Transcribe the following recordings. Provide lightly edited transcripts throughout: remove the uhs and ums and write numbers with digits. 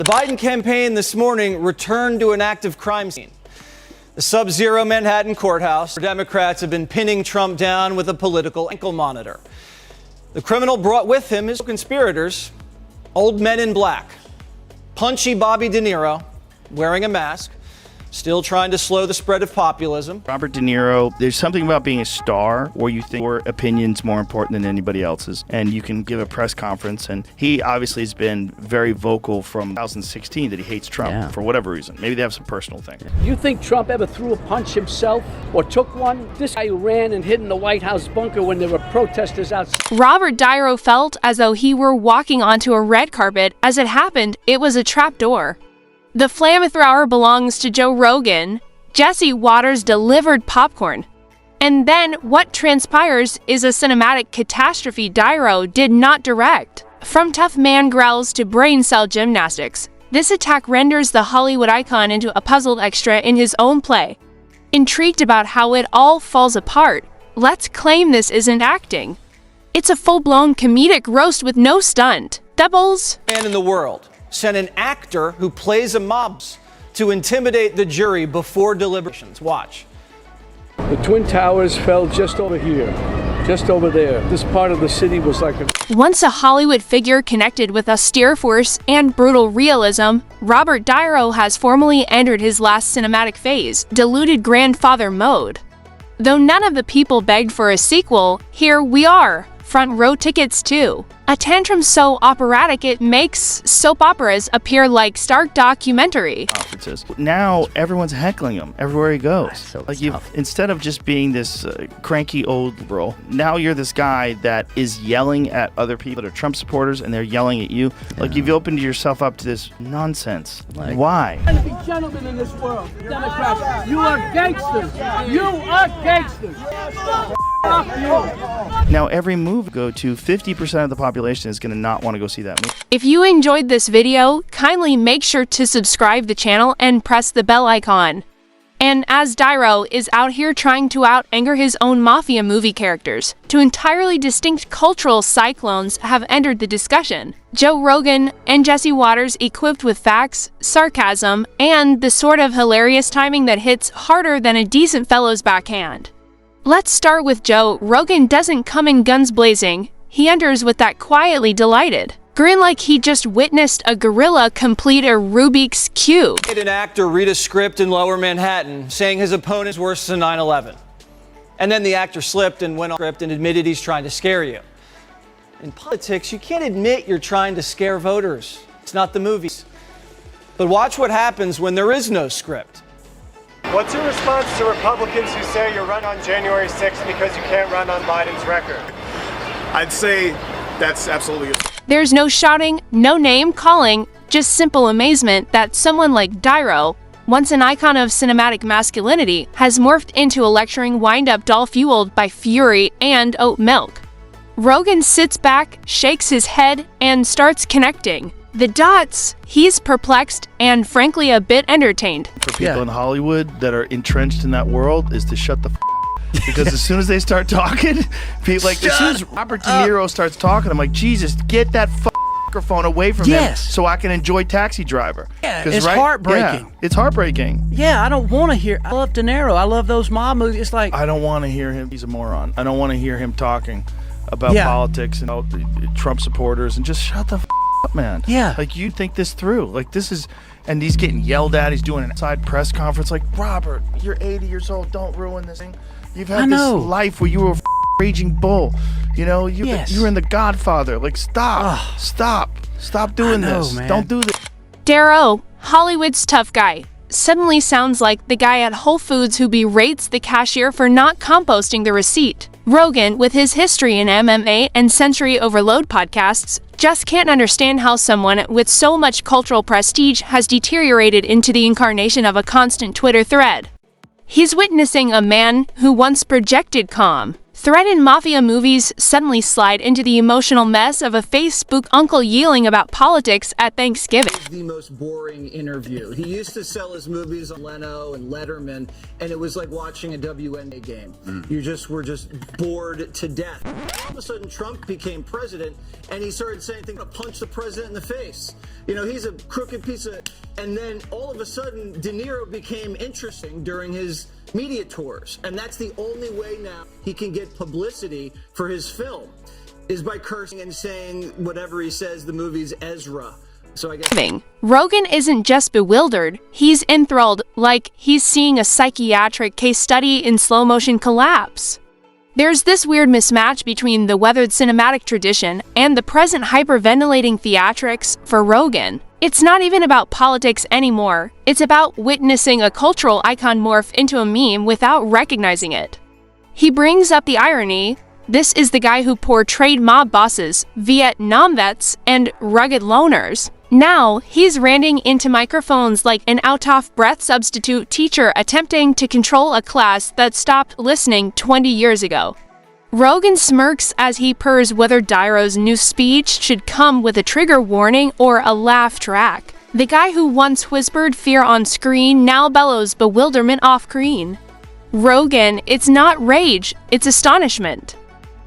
The Biden campaign this morning returned to an active crime scene. The sub-zero Manhattan courthouse, where Democrats have been pinning Trump down with a political ankle monitor. The criminal brought with him his conspirators, old men in black. Punchy Bobby De Niro, wearing a mask, still trying to slow the spread of populism. Robert De Niro, there's something about being a star where you think your opinion's more important than anybody else's, and you can give a press conference, and he obviously has been very vocal from 2016 that he hates Trump for whatever reason. Maybe they have some personal thing. You think Trump ever threw a punch himself or took one? This guy who ran and hid in the White House bunker when there were protesters outside. Robert De Niro felt as though he were walking onto a red carpet. As it happened, it was a trapdoor. The flamethrower belongs to Joe Rogan. Jesse Watters delivered popcorn. And then what transpires is a cinematic catastrophe De Niro did not direct. From tough man growls to brain cell gymnastics, this attack renders the Hollywood icon into a puzzled extra in his own play. Intrigued about how it all falls apart, let's claim this isn't acting. It's a full-blown comedic roast with no stunt. Doubles. Man in the world sent an actor who plays a mob to intimidate the jury before deliberations. Watch. The Twin Towers fell just over here, just over there. This part of the city was like a... Once a Hollywood figure connected with austere force and brutal realism, Robert De Niro has formally entered his last cinematic phase, deluded grandfather mode. Though none of the people begged for a sequel, here we are, front row tickets too. A tantrum so operatic it makes soap operas appear like stark documentary. Now everyone's heckling him everywhere he goes. Instead of just being this cranky old bro, now you're this guy that is yelling at other people that are Trump supporters, and they're yelling at you. Like you've opened yourself up to this nonsense. Why? To be gentlemen in this world, Democrats, you are gangsters. You are gangsters. Now every move go to 50% of the population is going to not want to go see that movie. If you enjoyed this video, kindly make sure to subscribe the channel and press the bell icon. And as De Niro is out here trying to out-anger his own mafia movie characters, two entirely distinct cultural cyclones have entered the discussion. Joe Rogan and Jesse Watters equipped with facts, sarcasm, and the sort of hilarious timing that hits harder than a decent fellow's backhand. Let's start with Joe. Rogan doesn't come in guns blazing. He enters with that quietly delighted grin like he just witnessed a gorilla complete a Rubik's Cube. An actor read a script in Lower Manhattan saying his opponent is worse than 9/11. And then the actor slipped and went on script and admitted he's trying to scare you. In politics, you can't admit you're trying to scare voters. It's not the movies. But watch what happens when there is no script. What's your response to Republicans who say you're running on January 6th because you can't run on Biden's record? I'd say that's absolutely... There's no shouting, no name calling, just simple amazement that someone like De Niro, once an icon of cinematic masculinity, has morphed into a lecturing wind-up doll fueled by fury and oat milk. Rogan sits back, shakes his head, and starts connecting the dots. He's perplexed and frankly a bit entertained. For people in Hollywood that are entrenched in that world is to shut the because as soon as they start talking, people as soon as Robert De Niro starts talking, I'm like, Jesus, get that microphone away from him so I can enjoy Taxi Driver. Yeah, it's heartbreaking. Yeah, it's heartbreaking. Yeah, I don't want to hear. I love De Niro. I love those mob movies. It's like I don't want to hear him. He's a moron. I don't want to hear him talking about politics and about Trump supporters, and just shut the up, man. Yeah, like you think this through. Like this is. And he's getting yelled at. He's doing an outside press conference. Like, Robert, you're 80 years old. Don't ruin this thing. You've had this life where you were a raging bull. You know, you were in The Godfather. Like, stop doing this. Man. Don't do this. De Niro, Hollywood's tough guy, suddenly sounds like the guy at Whole Foods who berates the cashier for not composting the receipt. Rogan, with his history in MMA and sensory overload podcasts, just can't understand how someone with so much cultural prestige has deteriorated into the incarnation of a constant Twitter thread. He's witnessing a man who once projected calm, Threatened mafia movies suddenly slide into the emotional mess of a Facebook uncle yelling about politics at Thanksgiving. The most boring interview. He used to sell his movies on Leno and Letterman, and it was like watching a WNBA game. You just were just bored to death. All of a sudden, Trump became president, and he started saying things like, punch the president in the face. You know, he's a crooked piece of... And then all of a sudden, De Niro became interesting during his media tours. And that's the only way now he can get publicity for his film, is by cursing and saying whatever he says the movie's Ezra. So I guess... Rogan isn't just bewildered, he's enthralled, like he's seeing a psychiatric case study in slow motion collapse. There's this weird mismatch between the weathered cinematic tradition and the present hyperventilating theatrics for Rogan. It's not even about politics anymore, it's about witnessing a cultural icon morph into a meme without recognizing it. He brings up the irony. This is the guy who portrayed mob bosses, Vietnam vets, and rugged loners. Now, he's ranting into microphones like an out-of-breath substitute teacher attempting to control a class that stopped listening 20 years ago. Rogan smirks as he purrs whether Diro's new speech should come with a trigger warning or a laugh track. The guy who once whispered fear on screen now bellows bewilderment off-screen. Rogan, it's not rage, it's astonishment.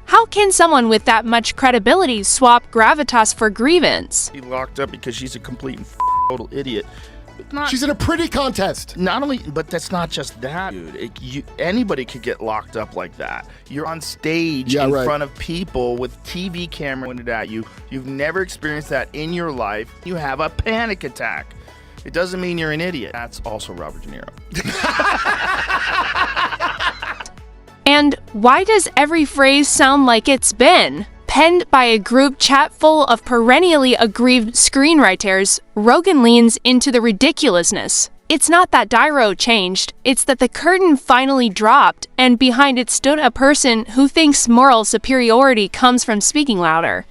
How can someone with that much credibility swap gravitas for grievance? He locked up because she's a complete and total idiot. She's in a pretty contest. Not only, but that's not just that, dude. Anybody could get locked up like that. You're on stage in front of people with TV camera pointed at you. You've never experienced that in your life. You have a panic attack. It doesn't mean you're an idiot. That's also Robert De Niro. And why does every phrase sound like it's been penned by a group chat full of perennially aggrieved screenwriters? Rogan leans into the ridiculousness. It's not that Diro changed, it's that the curtain finally dropped, and behind it stood a person who thinks moral superiority comes from speaking louder.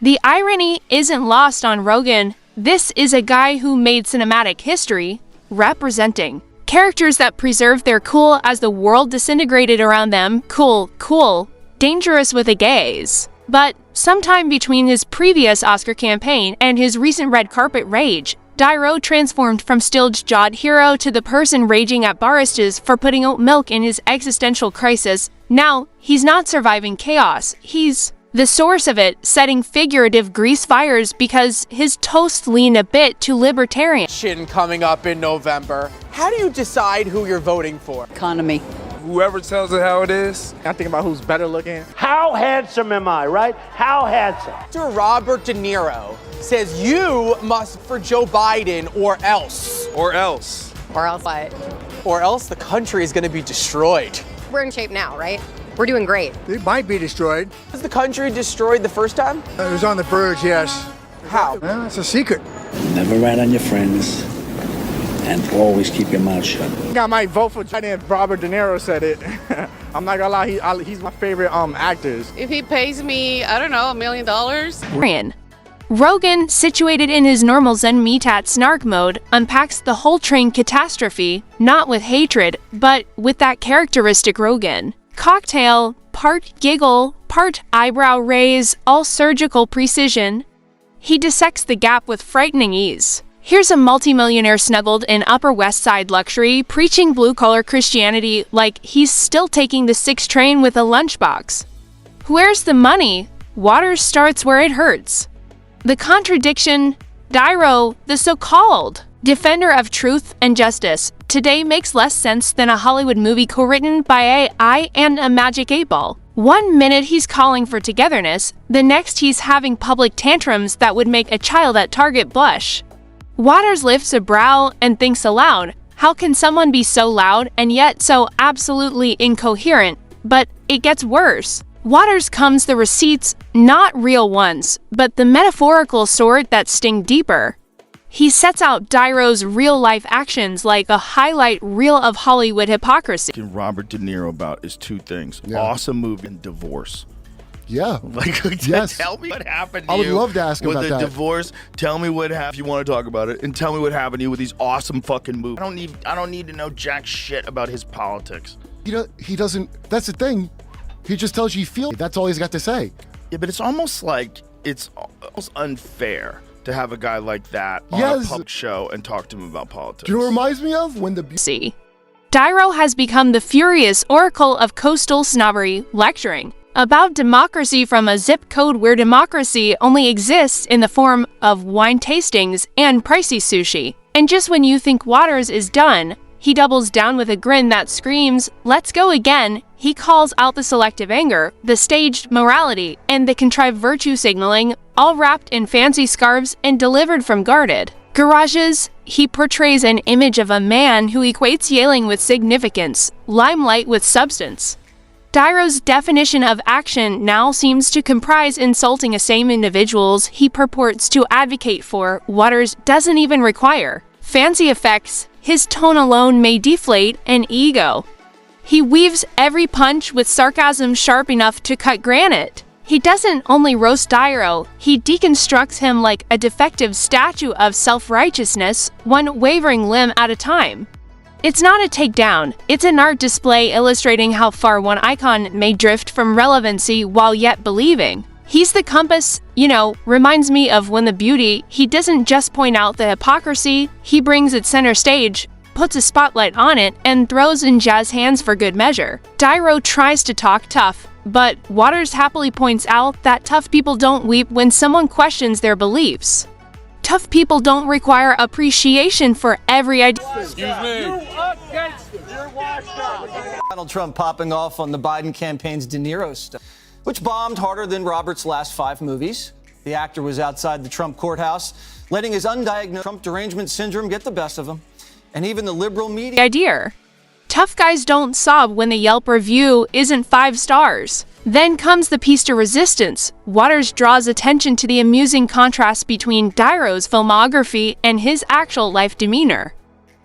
The irony isn't lost on Rogan. This is a guy who made cinematic history, representing characters that preserved their cool as the world disintegrated around them. Cool, dangerous with a gaze. But sometime between his previous Oscar campaign and his recent red carpet rage, Diro transformed from still-jawed hero to the person raging at baristas for putting oat milk in his existential crisis. Now, he's not surviving chaos, he's the source of it, setting figurative grease fires because his toast lean a bit too libertarian. Coming up in November. How do you decide who you're voting for? Economy. Whoever tells it how it is. I think about who's better looking. How handsome am I, right? How handsome? Dr. Robert De Niro says you must for Joe Biden or else. Or else. Or else what? Or else the country is going to be destroyed. We're in shape now, right? We're doing great. It might be destroyed. Was the country destroyed the first time? It was on the verge, yes. How? Well, it's a secret. Never rat on your friends, and always keep your mouth shut. I might vote for Biden if Robert De Niro said it. I'm not gonna lie, he's my favorite actors. If he pays me, I don't know, $1 million. Rogan, situated in his normal Zen Meatat snark mode, unpacks the whole train catastrophe, not with hatred, but with that characteristic Rogan. Cocktail, part giggle, part eyebrow raise, all surgical precision. He dissects the gap with frightening ease. Here's a multimillionaire snuggled in Upper West Side luxury, preaching blue-collar Christianity like he's still taking the 6 train with a lunchbox. Where's the money? Watters starts where it hurts. The contradiction, Diro, the so-called defender of truth and justice, today makes less sense than a Hollywood movie co-written by AI and a magic 8-ball. One minute he's calling for togetherness, the next he's having public tantrums that would make a child at Target blush. Watters lifts a brow and thinks aloud. How can someone be so loud and yet so absolutely incoherent? But it gets worse. Watters comes the receipts, not real ones, but the metaphorical sort that sting deeper. He sets out Diro's real-life actions like a highlight reel of Hollywood hypocrisy. Robert De Niro about is 2 things. Awesome movie and divorce. Yeah. Yes. Tell me what happened to you. I would love to ask him about that. With the divorce, tell me what happened if you want to talk about it, and tell me what happened to you with these awesome fucking movies. I don't need to know jack shit about his politics. He doesn't, that's the thing. He just tells you he feels. That's all he's got to say. Yeah, but it's almost like it's almost unfair to have a guy like that on a public show and talk to him about politics. Do you know what it reminds me of? When the... Niro has become the furious oracle of coastal snobbery, lecturing about democracy from a zip code where democracy only exists in the form of wine tastings and pricey sushi. And just when you think Watters is done, he doubles down with a grin that screams, "Let's go again." He calls out the selective anger, the staged morality, and the contrived virtue signaling, all wrapped in fancy scarves and delivered from guarded garages. He portrays an image of a man who equates yelling with significance, limelight with substance. Niro's definition of action now seems to comprise insulting the same individuals he purports to advocate for. Watters doesn't even require fancy effects. His tone alone may deflate an ego. He weaves every punch with sarcasm sharp enough to cut granite. He doesn't only roast Niro, he deconstructs him like a defective statue of self-righteousness, one wavering limb at a time. It's not a takedown, it's an art display illustrating how far one icon may drift from relevancy while yet believing. He's the compass, reminds me of When the Beauty. He doesn't just point out the hypocrisy, he brings it center stage, puts a spotlight on it, and throws in jazz hands for good measure. Niro tries to talk tough, but Watters happily points out that tough people don't weep when someone questions their beliefs. Tough people don't require appreciation for every idea. Excuse me. You're washed up. Donald Trump popping off on the Biden campaign's De Niro stuff, which bombed harder than Robert's last 5 movies. The actor was outside the Trump courthouse, letting his undiagnosed Trump derangement syndrome get the best of him. And even the liberal media idea. Tough guys don't sob when the Yelp review isn't 5 stars. Then comes the piece de resistance. Watters draws attention to the amusing contrast between Niro's filmography and his actual life demeanor.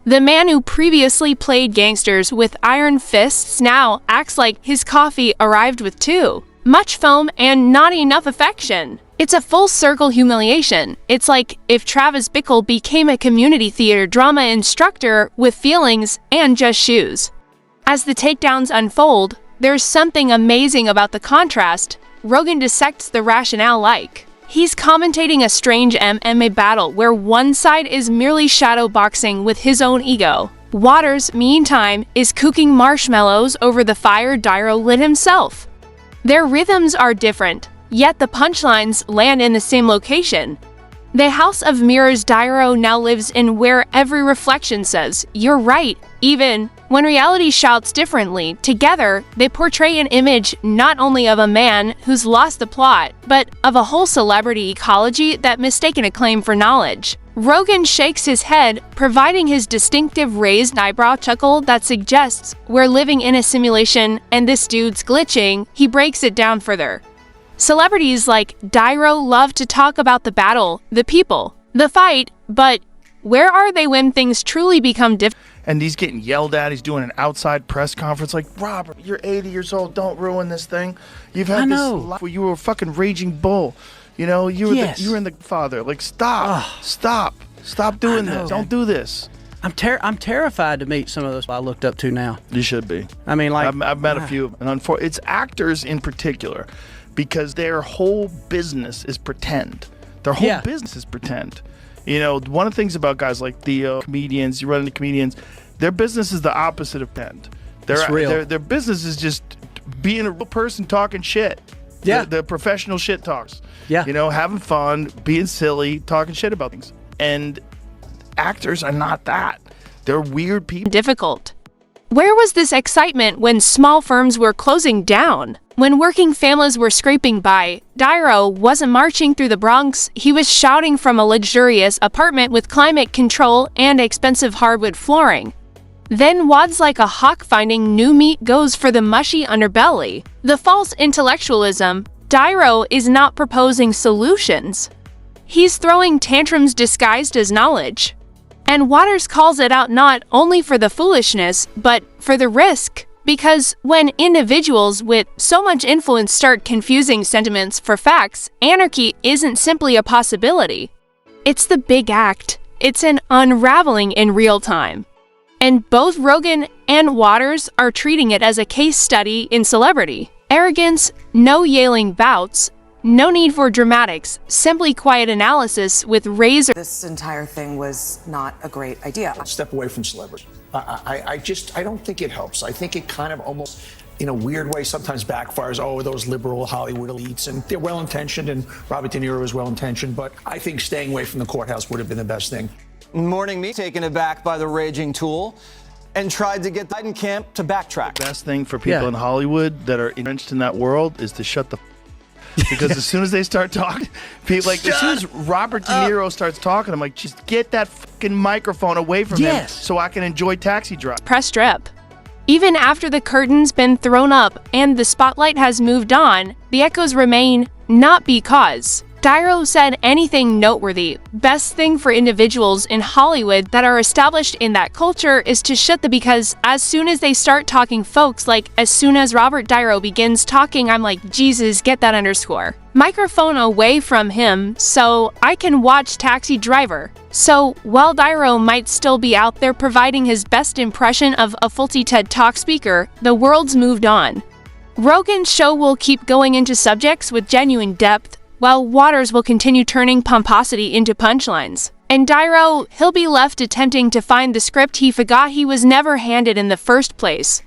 The man who previously played gangsters with iron fists now acts like his coffee arrived with 2. Much foam and not enough affection. It's a full-circle humiliation. It's like if Travis Bickle became a community theater drama instructor with feelings and just shoes. As the takedowns unfold, there's something amazing about the contrast. Rogan dissects the rationale like he's commentating a strange MMA battle where one side is merely shadow boxing with his own ego. Watters, meantime, is cooking marshmallows over the fire Niro lit himself. Their rhythms are different, yet the punchlines land in the same location. The House of Mirrors Niro now lives in where every reflection says, "You're right," even when reality shouts differently. Together, they portray an image not only of a man who's lost the plot, but of a whole celebrity ecology that mistaken a claim for knowledge. Rogan shakes his head, providing his distinctive raised eyebrow chuckle that suggests we're living in a simulation and this dude's glitching. He breaks it down further. Celebrities like Niro love to talk about the battle, the people, the fight, but where are they when things truly become different? And he's getting yelled at. He's doing an outside press conference like, "Robert, you're 80 years old. Don't ruin this thing. You've had this life where you were a fucking raging bull. You were in the father. Like, stop doing this. Don't do this." I'm terrified to meet some of those I looked up to now. You should be. I mean, like I've met a few, and it's actors in particular, because their whole business is pretend. Their whole business is pretend. One of the things about guys like Theo, comedians, you run into comedians, their business is the opposite of pretend. Their business is just being a real person talking shit. Yeah. The professional shit talks. Yeah. Having fun, being silly, talking shit about things. And actors are not that. They're weird people. Difficult. Where was this excitement when small firms were closing down? When working families were scraping by, Niro wasn't marching through the Bronx, he was shouting from a luxurious apartment with climate control and expensive hardwood flooring. Then wads like a hawk finding new meat goes for the mushy underbelly. The false intellectualism. Niro is not proposing solutions. He's throwing tantrums disguised as knowledge. And Watters calls it out not only for the foolishness, but for the risk. Because when individuals with so much influence start confusing sentiments for facts, anarchy isn't simply a possibility. It's the big act. It's an unraveling in real time. And both Rogan and Watters are treating it as a case study in celebrity. arrogance, no yelling bouts, no need for dramatics, simply quiet analysis with razor. This entire thing was not a great idea. Step away from celebrity. I don't think it helps. I think it kind of almost, in a weird way, sometimes backfires. Oh, those liberal Hollywood elites, and they're well-intentioned, and Robert De Niro is well-intentioned, but I think staying away from the courthouse would have been the best thing. Morning me taken aback by the raging tool and tried to get the Biden camp to backtrack. The best thing for people in Hollywood that are entrenched in that world is to shut the because as soon as they start talking, people as soon as Robert De Niro starts talking, I'm like, just get that fucking microphone away from him so I can enjoy Taxi Driver. Press strip. Even after the curtain's been thrown up and the spotlight has moved on, the echoes remain, not because Niro said anything noteworthy. Best thing for individuals in Hollywood that are established in that culture is to shut the because as soon as they start talking folks, like as soon as Robert De Niro begins talking, I'm like, Jesus, get that underscore. Microphone away from him so I can watch Taxi Driver. So while De Niro might still be out there providing his best impression of a faulty TED Talk speaker, the world's moved on. Rogan's show will keep going into subjects with genuine depth, while Watters will continue turning pomposity into punchlines. And De Niro, he'll be left attempting to find the script he forgot he was never handed in the first place.